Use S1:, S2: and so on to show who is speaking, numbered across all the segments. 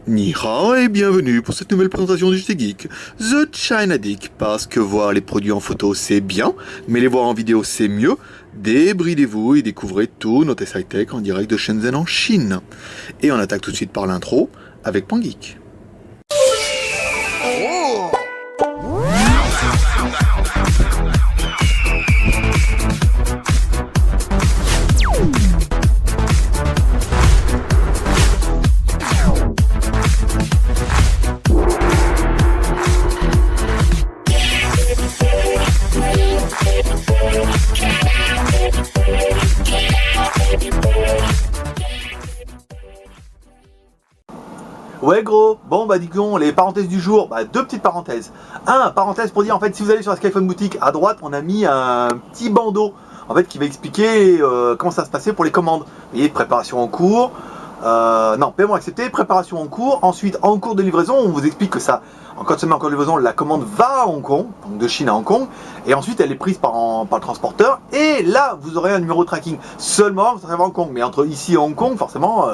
S1: Ni hao et bienvenue pour cette nouvelle présentation du JT Geek, The China Geek, parce que voir les produits en photo c'est bien, mais les voir en vidéo c'est mieux. Débridez-vous et découvrez tout notre high-tech en direct de Shenzhen en Chine. Et on attaque tout de suite par l'intro avec PanGeek. Ouais gros, bon bah disons les parenthèses du jour, deux petites parenthèses. Parenthèse pour dire en fait si vous allez sur la Skyphone boutique, à droite on a mis un petit bandeau en fait qui va expliquer comment ça se passait pour les commandes. Vous voyez, préparation en cours, paiement accepté, préparation en cours, ensuite en cours de livraison, on vous explique que ça, quand ça met en cours de livraison, la commande va à Hong Kong, donc de Chine à Hong Kong, et ensuite elle est prise par le transporteur, et là vous aurez un numéro de tracking, seulement vous arrivez à Hong Kong, mais entre ici et Hong Kong forcément...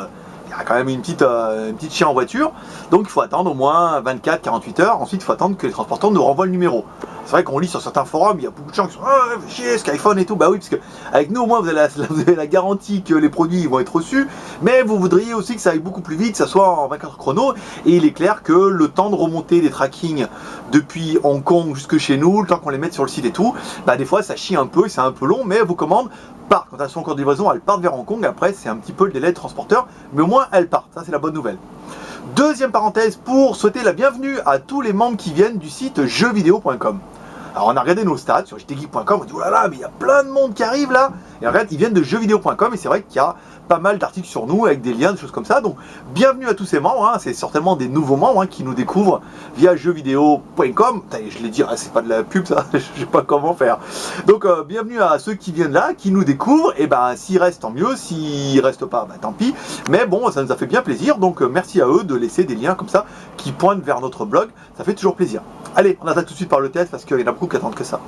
S1: il y a quand même une petite chien en voiture, donc il faut attendre au moins 24-48 heures. Ensuite il faut attendre que les transporteurs nous renvoient le numéro. C'est vrai qu'on lit sur certains forums, il y a beaucoup de gens qui sont chier Skyphone et tout. Bah oui, parce que avec nous au moins vous avez la garantie que les produits vont être reçus, mais vous voudriez aussi que ça aille beaucoup plus vite, que ça soit en 24 chrono. Et il est clair que le temps de remonter des trackings depuis Hong Kong jusque chez nous, le temps qu'on les mette sur le site et tout, des fois ça chie un peu et c'est un peu long, mais vos commandes partent. Quand elles sont en cours de livraison, elles partent vers Hong Kong. Après c'est un petit peu le délai de transporteur, mais au moins elles partent, ça c'est la bonne nouvelle. Deuxième parenthèse pour souhaiter la bienvenue à tous les membres qui viennent du site jeuxvideo.com. Alors on a regardé nos stats sur jtgeek.com, on dit oh là là mais il y a plein de monde qui arrive là. Et en fait ils viennent de jeuxvideo.com et c'est vrai qu'il y a pas mal d'articles sur nous avec des liens, des choses comme ça. Donc bienvenue à tous ces membres, c'est certainement des nouveaux membres qui nous découvrent via jeuxvideo.com. Je l'ai dit, c'est pas de la pub ça, je sais pas comment faire. Donc bienvenue à ceux qui viennent là, qui nous découvrent, et s'ils restent tant mieux, s'ils restent pas, tant pis. Mais bon, ça nous a fait bien plaisir, donc merci à eux de laisser des liens comme ça qui pointent vers notre blog, ça fait toujours plaisir. Allez, on attaque tout de suite par le test parce qu'il y en a beaucoup qui attendent que ça.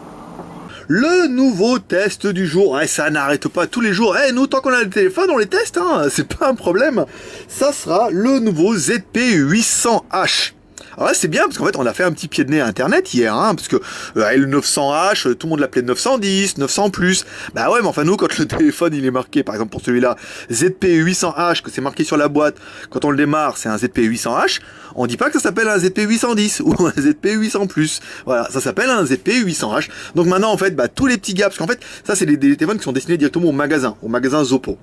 S1: Le nouveau test du jour, ça n'arrête pas tous les jours, nous tant qu'on a le téléphone on les teste, c'est pas un problème. Ça sera le nouveau ZP800H. Alors là c'est bien parce qu'en fait on a fait un petit pied de nez à internet hier, parce que le 900H, tout le monde l'appelait 910, 900 plus. Bah ouais mais enfin nous quand le téléphone il est marqué, par exemple pour celui-là, ZP800H, que c'est marqué sur la boîte, quand on le démarre c'est un ZP800H, on dit pas que ça s'appelle un ZP810 ou un ZP800 plus. Voilà, ça s'appelle un ZP800H. Donc maintenant en fait, tous les petits gaps, parce qu'en fait ça c'est des téléphones qui sont destinés directement au magasin Zoppo.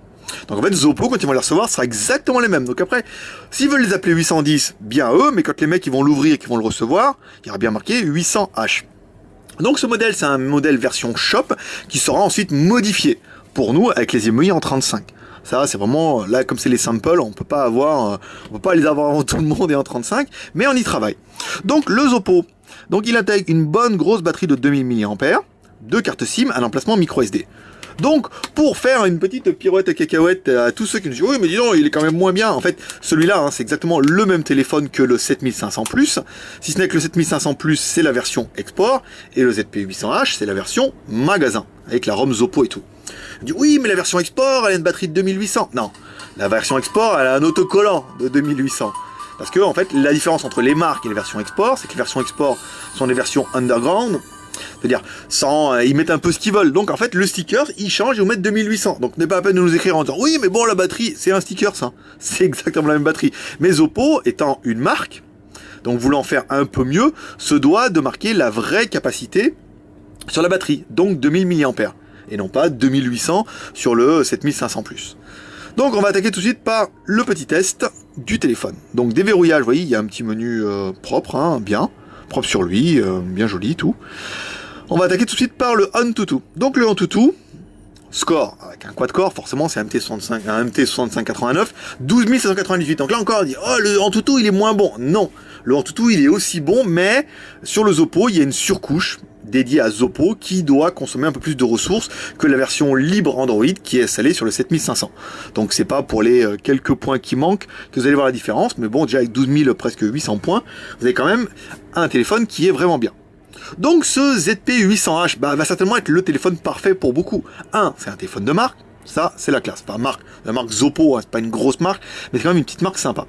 S1: Donc en fait Zoppo quand ils vont les recevoir sera exactement les mêmes. Donc après s'ils veulent les appeler 810, bien eux, mais quand les mecs ils vont l'ouvrir et qu'ils vont le recevoir, il y aura bien marqué 800H. Donc ce modèle c'est un modèle version shop qui sera ensuite modifié pour nous avec les EMI en 35. Ça c'est vraiment, là comme c'est les samples, on peut pas les avoir avant tout le monde et en 35, mais on y travaille. Donc le Zoppo, donc il intègre une bonne grosse batterie de 2000 mAh, 2 cartes SIM, un emplacement micro SD. Donc, pour faire une petite pirouette cacahuète à tous ceux qui nous disent « Oui, mais dis donc, il est quand même moins bien ». En fait, celui-là, c'est exactement le même téléphone que le 7500 Plus. Si ce n'est que le 7500 Plus, c'est la version export. Et le ZP800H, c'est la version magasin, avec la ROM Zoppo et tout. On dit « Oui, mais la version export, elle a une batterie de 2800 ». Non, la version export, elle a un autocollant de 2800. Parce que, en fait, la différence entre les marques et les versions export, c'est que les versions export sont des versions underground. C'est-à-dire, ils mettent un peu ce qu'ils veulent. Donc en fait, le sticker, ils changent et vous mettent 2800. Donc n'est pas la peine de nous écrire en disant « Oui, mais bon, la batterie, c'est un sticker, ça. » C'est exactement la même batterie. Mais Zoppo, étant une marque, donc voulant faire un peu mieux, se doit de marquer la vraie capacité sur la batterie. Donc 2000 mAh. Et non pas 2800 sur le 7500 Plus. Donc on va attaquer tout de suite par le petit test du téléphone. Donc déverrouillage, vous voyez, il y a un petit menu propre, bien. Propre sur lui, bien joli, tout. On va attaquer tout de suite par le AnTuTu. Donc le AnTuTu, score, avec un quad-core, forcément c'est un MT6589, 12798. Donc là encore, on dit, oh le AnTuTu il est moins bon. Non, le AnTuTu il est aussi bon, mais sur le Zoppo, il y a une surcouche dédiée à Zoppo qui doit consommer un peu plus de ressources que la version libre Android qui est installée sur le 7500. Donc c'est pas pour les quelques points qui manquent que vous allez voir la différence, mais bon, déjà avec 12 000, presque 800 points, vous avez quand même un téléphone qui est vraiment bien. Donc ce ZP800H va certainement être le téléphone parfait pour beaucoup. C'est un téléphone de marque, ça c'est la classe. Enfin, la marque Zoppo, c'est pas une grosse marque, mais c'est quand même une petite marque sympa.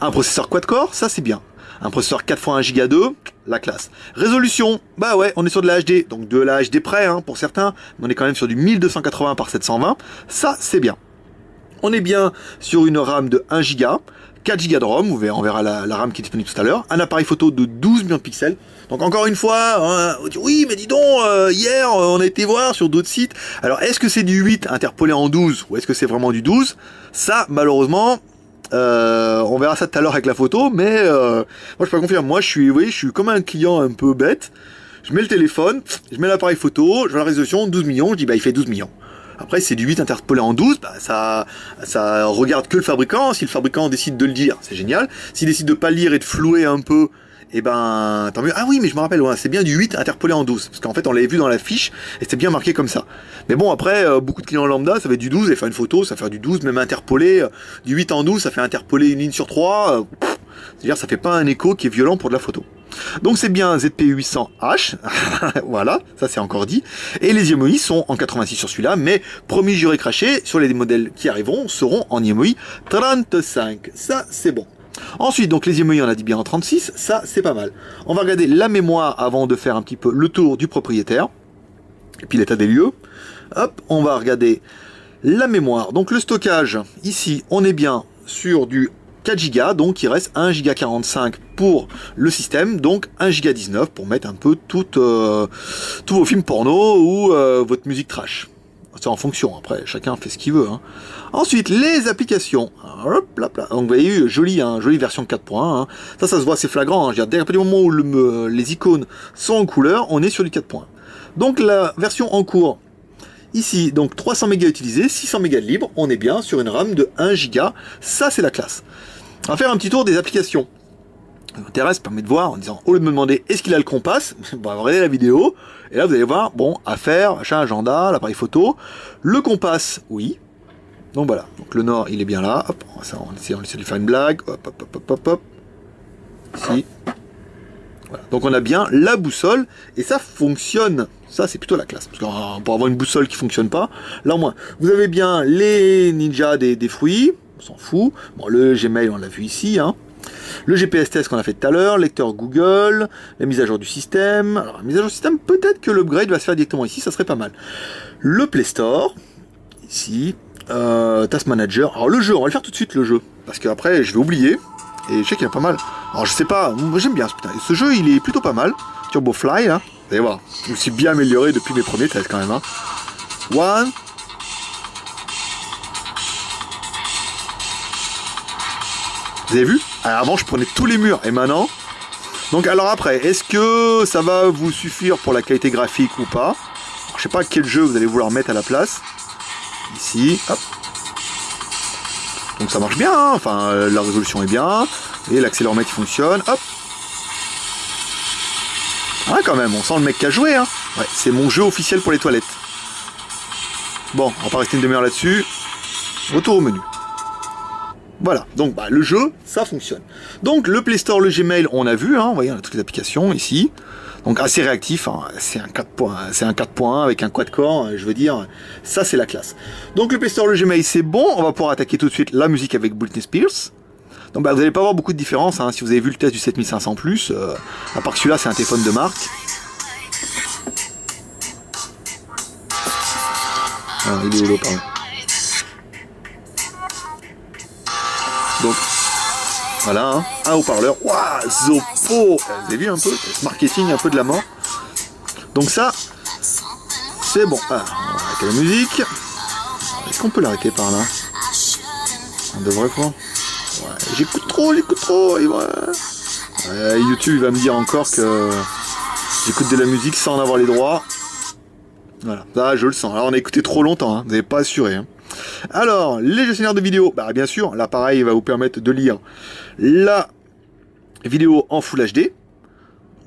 S1: Un processeur quad-core, ça c'est bien. Un processeur 4x1 Go 2, la classe. Résolution, bah ouais, on est sur de la HD, donc de la HD près pour certains, mais on est quand même sur du 1280 par 720, ça c'est bien. On est bien sur une RAM de 1 Go, 4 Go de ROM, on verra la RAM qui est disponible tout à l'heure, un appareil photo de 12 millions de pixels. Donc encore une fois, on dit oui mais dis donc, hier on a été voir sur d'autres sites, alors est-ce que c'est du 8 interpolé en 12 ou est-ce que c'est vraiment du 12? Ça malheureusement, on verra ça tout à l'heure avec la photo, mais moi je peux pas confirmer, moi je suis comme un client un peu bête, je mets le téléphone, je mets l'appareil photo, je vois la résolution, 12 millions, je dis bah il fait 12 millions. Après, c'est du 8 interpolé en 12, bah, ça regarde que le fabricant. Si le fabricant décide de le dire, c'est génial. S'il décide de pas le lire et de flouer un peu, eh ben, tant mieux. Ah oui, mais je me rappelle, ouais, c'est bien du 8 interpolé en 12. Parce qu'en fait, on l'avait vu dans la fiche, et c'était bien marqué comme ça. Mais bon, après, beaucoup de clients lambda, ça va être du 12, et faire une photo, ça va faire du 12, même interpolé. Du 8 en 12, ça fait interpoler une ligne sur 3. C'est-à-dire, ça fait pas un écho qui est violent pour de la photo. Donc c'est bien ZP800H, voilà, ça c'est encore dit. Et les IMEI sont en 86 sur celui-là, mais promis juré craché, sur les modèles qui arriveront, seront en IMEI 35. Ça c'est bon. Ensuite, donc les IMEI, on a dit bien en 36, ça c'est pas mal. On va regarder la mémoire avant de faire un petit peu le tour du propriétaire, et puis l'état des lieux. Hop, on va regarder la mémoire. Donc le stockage, ici, on est bien sur du 4 Go, donc il reste 1 Go 45 pour le système, donc 1 Go 19 pour mettre un peu tous vos films porno ou votre musique trash. C'est en fonction, après chacun fait ce qu'il veut. Ensuite, les applications. Hop, là, là. Donc vous voyez, jolie version 4.1. Ça se voit, c'est flagrant. Dès le moment où les icônes sont en couleur, on est sur du 4.1. Donc la version en cours. Ici, donc 300 mégas utilisés, 600 mégas de libre, on est bien sur une RAM de 1 Go, ça c'est la classe. On va faire un petit tour des applications. Ça m'intéresse, permet de voir en disant, au lieu de me demander est-ce qu'il a le Compass, on va regarder la vidéo, et là vous allez voir, bon, affaires, achat, agenda, l'appareil photo, le Compass, oui. Donc voilà, donc le Nord il est bien là, hop, on essaie de lui faire une blague, hop, hop, hop, hop, hop, hop, ici. Voilà. Donc on a bien la boussole et ça fonctionne. Ça c'est plutôt la classe. Parce que pour avoir une boussole qui fonctionne pas, là au moins. Vous avez bien les ninjas des fruits, on s'en fout. Bon, le Gmail on l'a vu ici. Le GPS test qu'on a fait tout à l'heure, lecteur Google, la mise à jour du système. Alors la mise à jour du système, peut-être que l'upgrade va se faire directement ici, ça serait pas mal. Le Play Store, ici, Task Manager. Alors le jeu, on va le faire tout de suite le jeu. Parce qu'après je vais oublier. Et je sais qu'il y a pas mal. Alors je sais pas, moi j'aime bien ce jeu, il est plutôt pas mal. Turbo Fly, là. Vous allez voir, je me suis bien amélioré depuis mes premiers tests quand même. One. Vous avez vu? Alors avant je prenais tous les murs et maintenant. Donc alors après, est-ce que ça va vous suffire pour la qualité graphique ou pas? Alors, je sais pas quel jeu vous allez vouloir mettre à la place. Ici, hop. Donc ça marche bien, enfin la résolution est bien, et l'accéléromètre il fonctionne, hop. Ouais quand même, on sent le mec qui a joué, Ouais, c'est mon jeu officiel pour les toilettes. Bon, on va pas rester une demi-heure là-dessus. Retour au menu. Voilà, donc le jeu, ça fonctionne. Donc le Play Store, le Gmail, on a vu, vous voyez, on a toutes les applications ici. Donc assez réactif, c'est un 4.1 avec un quad-core, je veux dire, ça c'est la classe. Donc le Play Store, le Gmail, c'est bon, on va pouvoir attaquer tout de suite la musique avec Britney Spears. Donc vous n'allez pas voir beaucoup de différence, si vous avez vu le test du 7500+, à part que celui-là c'est un téléphone de marque. Ah, il est où, pardon. Donc, voilà, un haut-parleur. Waouh, Zopo. Vous avez vu un peu, ce marketing un peu de la mort. Donc ça, c'est bon. Ah, on va arrêter la musique. Est-ce qu'on peut l'arrêter par là? On devrait quoi? Ouais, j'écoute trop. YouTube il va me dire encore que j'écoute de la musique sans en avoir les droits. Voilà, là je le sens. Alors on a écouté trop longtemps, vous n'avez pas assuré. Alors, les gestionnaires de vidéo, bien sûr, l'appareil va vous permettre de lire la vidéo en Full HD.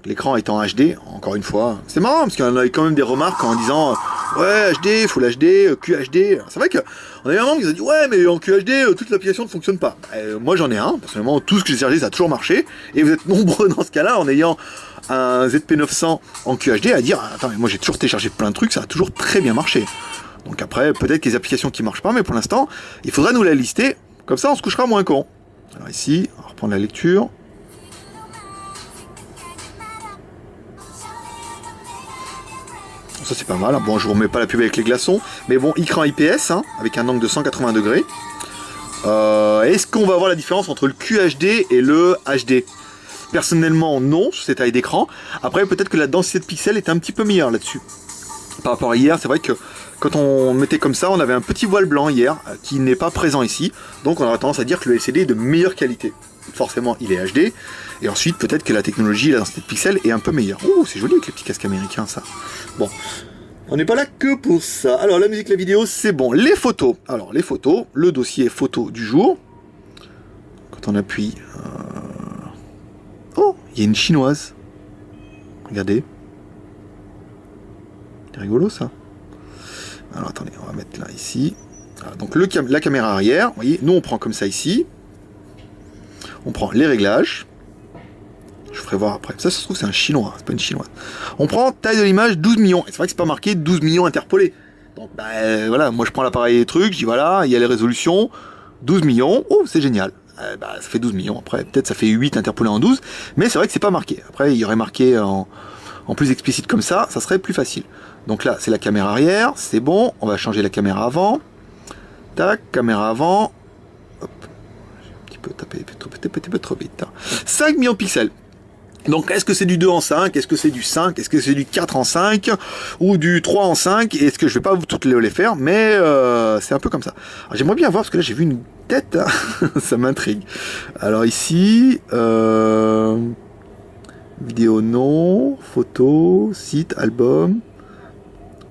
S1: L'écran est en HD, encore une fois. C'est marrant, parce qu'il y en a quand même des remarques en disant ouais, HD, Full HD, QHD. C'est vrai qu'on a eu un moment qui nous a dit ouais, mais en QHD, toute l'application ne fonctionne pas. Moi j'en ai un, personnellement, tout ce que j'ai chargé, ça a toujours marché. Et vous êtes nombreux dans ce cas-là, en ayant un ZP900 en QHD, à dire attends, mais moi j'ai toujours téléchargé plein de trucs, ça a toujours très bien marché. Donc après, peut-être qu'il y a des applications qui marchent pas, mais pour l'instant, il faudra nous la lister, comme ça on se couchera moins con. Alors ici, on va reprendre la lecture. Ça c'est pas mal. Bon, je vous remets pas la pub avec les glaçons, mais bon, écran IPS hein, avec un angle de 180 degrés. Est-ce qu'on va voir la différence entre le QHD et le HD? Personnellement, non, sur ces tailles d'écran. Après, peut-être que la densité de pixels est un petit peu meilleure là-dessus. Par rapport à hier, c'est vrai que quand on mettait comme ça, on avait un petit voile blanc hier, qui n'est pas présent ici. Donc on aurait tendance à dire que le LCD est de meilleure qualité. Forcément, il est HD. Et ensuite, peut-être que la technologie, la densité de pixels est un peu meilleure. Oh, c'est joli avec les petits casques américains, ça. Bon, on n'est pas là que pour ça. Alors, la musique, la vidéo, c'est bon. Les photos. Alors, les photos, le dossier photo du jour. Quand on appuie... Oh, il y a une chinoise. Regardez. C'est rigolo, ça. Alors, attendez, on va mettre là, ici. Voilà, donc, la caméra arrière. Vous voyez, nous, on prend comme ça, ici. On prend les réglages. Je ferai voir après. Ça se trouve, c'est un chinois, c'est pas une chinoise. On prend taille de l'image 12 millions. Et c'est vrai que c'est pas marqué 12 millions interpolés. Donc, bah, voilà, moi je prends l'appareil et trucs, je dis voilà, il y a les résolutions, 12 millions. Oh, c'est génial. Bah, ça fait 12 millions. Après, peut-être ça fait 8 interpolés en 12. Mais c'est vrai que c'est pas marqué. Après, il y aurait marqué en plus explicite comme ça serait plus facile. Donc là, c'est la caméra arrière, c'est bon. On va changer la caméra avant. Tac, caméra avant. Hop. J'ai un petit peu trop vite. 5 millions de pixels. Donc, est-ce que c'est du 2 en 5? Est-ce que c'est du 5? Est-ce que c'est du 4 en 5? Ou du 3 en 5? Est-ce que je vais pas toutes les faire? Mais c'est un peu comme ça. J'aimerais bien voir, parce que là, j'ai vu une tête. Hein. Ça m'intrigue. Alors ici... vidéo non. Photo. Site. Album.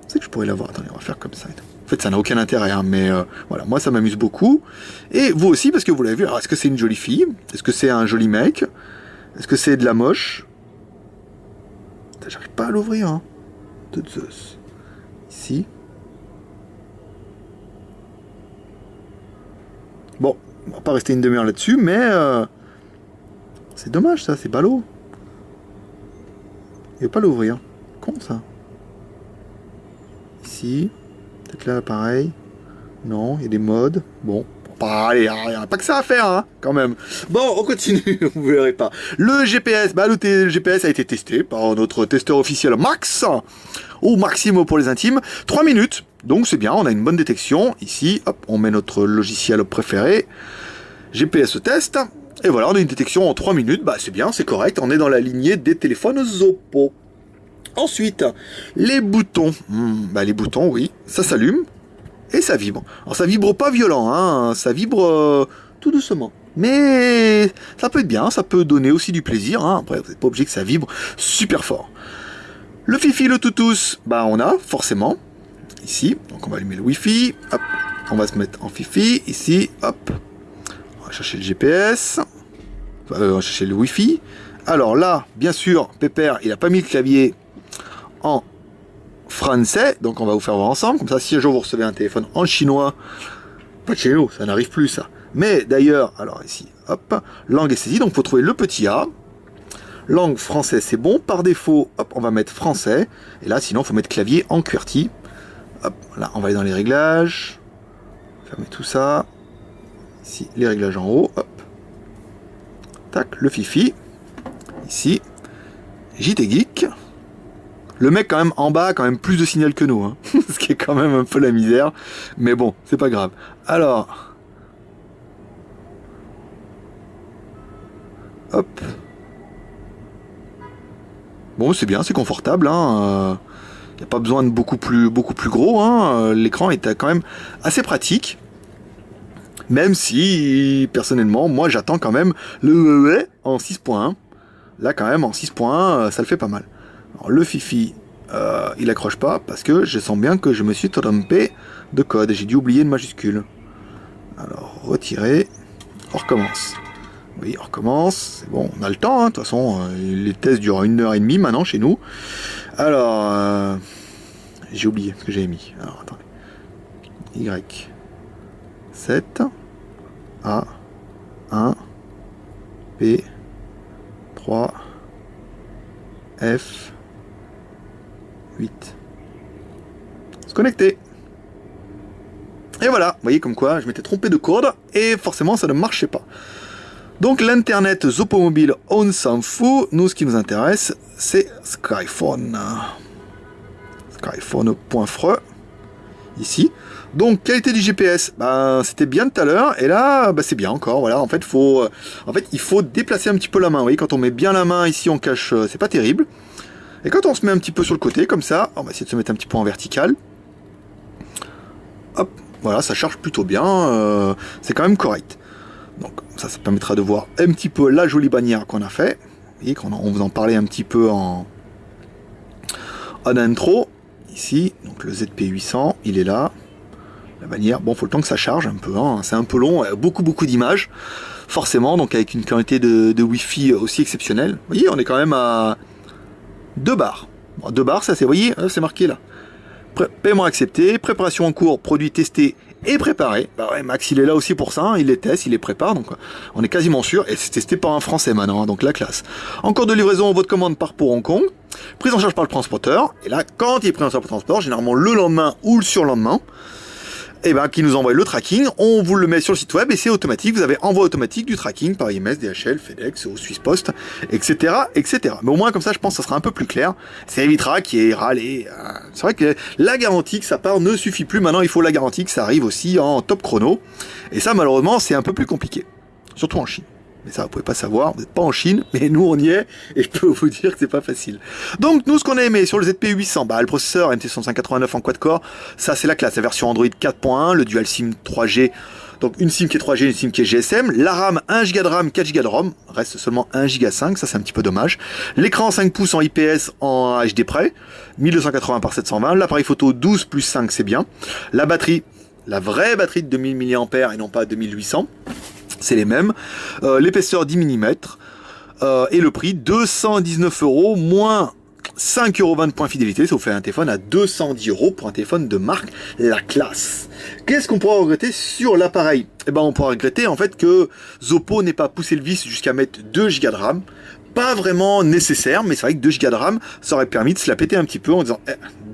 S1: C'est que je pourrais l'avoir. Attendez, on va faire comme ça. En fait, ça n'a aucun intérêt, hein, mais voilà, moi, ça m'amuse beaucoup. Et vous aussi, parce que vous l'avez vu. Alors, est-ce que c'est une jolie fille? Est-ce que c'est un joli mec? Est-ce que c'est de la moche? J'arrive pas à l'ouvrir, hein. De Zeus. Ici. Bon, on va pas rester une demi-heure là-dessus, mais c'est dommage ça, c'est ballot. Il veut pas l'ouvrir. Con ça. Ici. Peut-être là, pareil. Non, il y a des modes. Bon. Allez, il n'y a pas que ça à faire, hein, quand même. Bon, on continue, vous verrez pas. Le GPS, bah, le GPS a été testé par notre testeur officiel Max, ou Maximo pour les intimes. 3 minutes, donc c'est bien, on a une bonne détection. Ici, hop, on met notre logiciel préféré. GPS test. Et voilà, on a une détection en 3 minutes. Bah, c'est bien, c'est correct. On est dans la lignée des téléphones Oppo. Ensuite, les boutons. Bah, les boutons, oui, ça s'allume. Et ça vibre. Alors ça vibre pas violent, hein, ça vibre tout doucement. Mais ça peut être bien, ça peut donner aussi du plaisir. Hein. Après, vous n'êtes pas obligé que ça vibre super fort. Le Fifi, le Toutous, bah on a forcément ici. Donc on va allumer le Wi-Fi. Hop, on va se mettre en Fifi ici. Hop, on va chercher le GPS. On va chercher le Wi-Fi. Alors là, bien sûr, Pépère, il a pas mis le clavier en français, donc on va vous faire voir ensemble, comme ça si un jour vous recevez un téléphone en chinois, pas de chez nous, ça n'arrive plus ça. Mais d'ailleurs, alors ici, hop, langue est saisie, donc il faut trouver le petit A. Langue français, c'est bon, par défaut, hop, on va mettre français, et là sinon il faut mettre clavier en QWERTY. Hop, là on va aller dans les réglages, fermer tout ça, ici les réglages en haut, hop, tac, le Fifi, ici, JT Geek. Le mec quand même en bas, quand même plus de signal que nous, hein. Ce qui est quand même un peu la misère, mais bon, c'est pas grave. Alors, hop. Bon, c'est bien, c'est confortable, hein. Y a pas besoin de beaucoup plus gros, hein. L'écran est quand même assez pratique. Même si, personnellement, moi j'attends quand même le en 6.1. Là quand même en 6.1, ça le fait pas mal. Alors, le Fifi, il accroche pas parce que je sens bien que je me suis trompé de code. J'ai dû oublier une majuscule. Alors, retirer. On recommence. Oui, on recommence. C'est bon, on a le temps. Hein. De toute façon, les tests durent 1h30 maintenant chez nous. Alors, j'ai oublié ce que j'avais mis. Alors, attendez. Y. 7. A. 1. P. 3. F. 8. Se connecter. Et voilà, vous voyez comme quoi je m'étais trompé de code et forcément ça ne marchait pas. Donc l'internet Zopo Mobile, on s'en fout. Nous, ce qui nous intéresse, c'est Skyphone. Skyphone.fr ici. Donc qualité du GPS, c'était bien tout à l'heure, et là c'est bien encore. Voilà, en fait il faut déplacer un petit peu la main. Vous voyez, quand on met bien la main ici, on cache, c'est pas terrible. Et quand on se met un petit peu sur le côté comme ça, on va essayer de se mettre un petit peu en vertical. Hop, voilà, ça charge plutôt bien. C'est quand même correct. Donc ça permettra de voir un petit peu la jolie bannière qu'on a fait. Vous voyez qu'on vous en parlait un petit peu en intro. Ici, donc le ZP800, il est là. La bannière, bon, faut le temps que ça charge un peu, hein. C'est un peu long, beaucoup d'images, forcément, donc avec une qualité de Wi-Fi aussi exceptionnelle. Vous voyez, on est quand même à 2 bars. Bon, 2 bars, ça c'est, vous voyez, c'est marqué là. Paiement accepté, préparation en cours, produit testé et préparé. Bah ouais, Max il est là aussi pour ça, hein. Il les teste, il les prépare, donc on est quasiment sûr, et c'est testé par un Français maintenant, hein, donc la classe. En cours de livraison, votre commande part pour Hong Kong, prise en charge par le transporteur, et là, quand il est pris en charge par le transport, généralement le lendemain ou le surlendemain, qui nous envoie le tracking, on vous le met sur le site web et c'est automatique, vous avez envoi automatique du tracking par IMS, DHL, FedEx, ou Swiss Post, etc., etc. Mais au moins comme ça, je pense que ça sera un peu plus clair, ça évitera qu'il y ait râlé. C'est vrai que la garantie que ça part ne suffit plus, maintenant il faut la garantie que ça arrive aussi en top chrono, et ça malheureusement c'est un peu plus compliqué, surtout en Chine. Mais ça, vous pouvez pas savoir, vous n'êtes pas en Chine, mais nous on y est, et je peux vous dire que c'est pas facile. Donc nous, ce qu'on a aimé sur le ZP800, le processeur MT6589 en quad-core, ça c'est la classe, la version Android 4.1, le dual SIM 3G, donc une SIM qui est 3G, une SIM qui est GSM, la RAM 1 Go de RAM, 4 Go de ROM, reste seulement 1 Go 5, ça c'est un petit peu dommage. L'écran 5 pouces en IPS en HD Près, 1280 par 720, l'appareil photo 12 plus 5 c'est bien, la batterie, la vraie batterie de 2000 mAh et non pas 2800, c'est les mêmes, l'épaisseur 10 mm, et le prix 219 €, moins 5,20 € de points fidélité, ça vous fait un téléphone à 210 € pour un téléphone de marque, la classe. Qu'est-ce qu'on pourra regretter sur l'appareil? On pourra regretter en fait que Zopo n'ait pas poussé le vice jusqu'à mettre 2 Go de RAM, pas vraiment nécessaire, mais c'est vrai que 2 Go de RAM, ça aurait permis de se la péter un petit peu en disant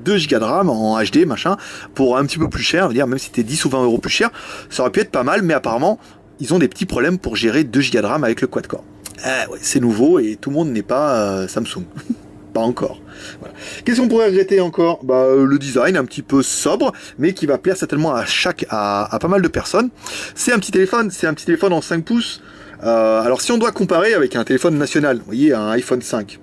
S1: 2 Go de RAM en HD, machin, pour un petit peu plus cher, dire même si c'était 10 ou 20 € plus cher, ça aurait pu être pas mal, mais apparemment, ils ont des petits problèmes pour gérer 2 Go de RAM avec le quad-core. Ouais, c'est nouveau et tout le monde n'est pas Samsung. Pas encore. Voilà. Qu'est-ce qu'on pourrait regretter encore? Le design un petit peu sobre, mais qui va plaire certainement à pas mal de personnes. C'est un petit téléphone en 5 pouces. Alors si on doit comparer avec un téléphone national, vous voyez, un iPhone 5.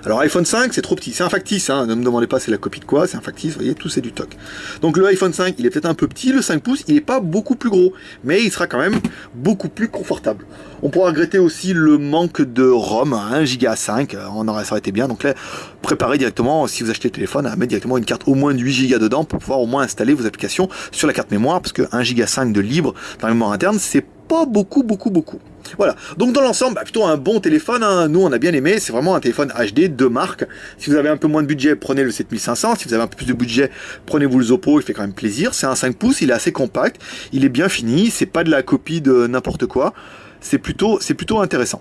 S1: Alors iPhone 5 c'est trop petit, c'est un factice, hein. Ne me demandez pas c'est la copie de quoi, c'est un factice, vous voyez, tout c'est du toc. Donc le iPhone 5 il est peut-être un peu petit, le 5 pouces il n'est pas beaucoup plus gros, mais il sera quand même beaucoup plus confortable. On pourra regretter aussi le manque de ROM, 1 Go 5, on aurait, ça aurait été bien, donc là préparez directement, si vous achetez le téléphone, à mettre directement une carte au moins de 8 Go dedans pour pouvoir au moins installer vos applications sur la carte mémoire, parce que 1 Go 5 de libre dans la mémoire interne, c'est pas beaucoup. Voilà, donc dans l'ensemble, plutôt un bon téléphone, hein. Nous on a bien aimé, c'est vraiment un téléphone HD de marque. Si vous avez un peu moins de budget, prenez le 7500, si vous avez un peu plus de budget, prenez-vous le Zopo, il fait quand même plaisir. C'est un 5 pouces, il est assez compact, il est bien fini, c'est pas de la copie de n'importe quoi, c'est plutôt intéressant.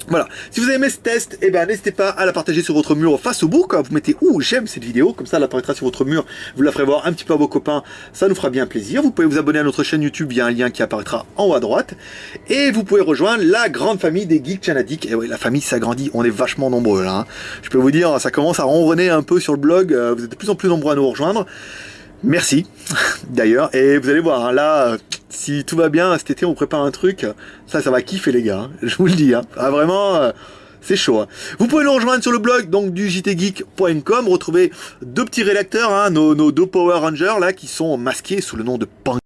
S1: Voilà, si vous avez aimé ce test, n'hésitez pas à la partager sur votre mur Facebook, vous mettez j'aime cette vidéo, comme ça elle apparaîtra sur votre mur, vous la ferez voir un petit peu à vos copains, ça nous fera bien plaisir. Vous pouvez vous abonner à notre chaîne YouTube via un lien qui apparaîtra en haut à droite, et vous pouvez rejoindre la grande famille des geeks Channadiques. Et oui, la famille s'agrandit, on est vachement nombreux là, hein. Je peux vous dire, ça commence à ronronner un peu sur le blog, vous êtes de plus en plus nombreux à nous rejoindre. Merci d'ailleurs, et vous allez voir, hein, là, si tout va bien, cet été on prépare un truc, ça va kiffer les gars, hein, je vous le dis, hein. Vraiment, c'est chaud. Hein. Vous pouvez nous rejoindre sur le blog donc du jtgeek.com, retrouver 2 petits rédacteurs, hein, nos 2 Power Rangers là, qui sont masqués sous le nom de Pang.